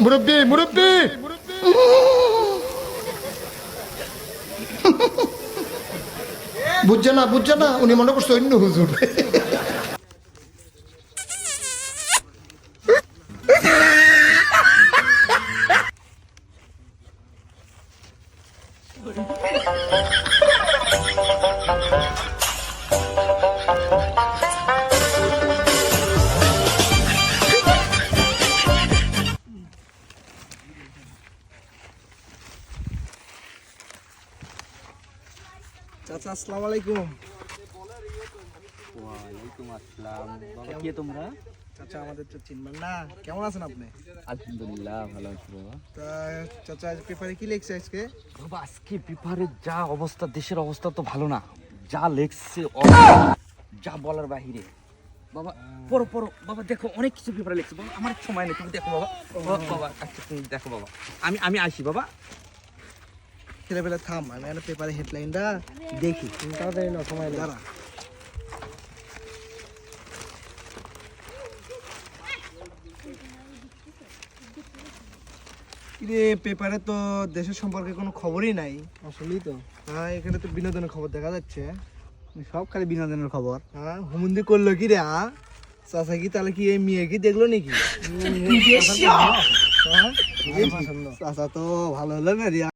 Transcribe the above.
মুরব্বি মুরব্বি বুঝছে না উনি মনে করছে অন্য হুজুর। চাচা আসসালামু আলাইকুম। ওয়ালাইকুম আসসালাম। বাবা কে তোমরা? চাচা আমাদের তো চিনবেন না, কেমন আছেন আপনি? আলহামদুলিল্লাহ ভালো আছি বাবা। তা চাচা আজ পেপারে কি লিখছে আজকে? বাবা আজকে পেপারের যা অবস্থা, দেশের অবস্থা তো ভালো না, যা লেখছে যা বলার বাহিরে। বাবা পড়ো পড়ো বাবা, দেখো অনেক কিছু পেপারে লিখছে বাবা, আমার সময় নেই, তুমি দেখো বাবা। বাবা আচ্ছা তুমি দেখো বাবা, আমি আসি বাবা। ছেলেবেলা থাম, আমি একটা পেপারে হেডলাইনটা দেখি। তুমি তাড়াতাড়ি নাও, সময় নেই। দাঁড়া। কিরে পেপারে তো দেশের সম্পর্কে কোনো খবরই নাই। আসলেই তো। হ্যাঁ, এখানে তো বিনোদনের খবর দেখা যাচ্ছে। সব খালি বিনোদনের খবর। হ্যাঁ, হুমুন্দি করলো কি রে? চাচা কি তাহলে কি এই মেয়ে কি দেখলো নাকি? চাচা তো ভালো হলো না রে।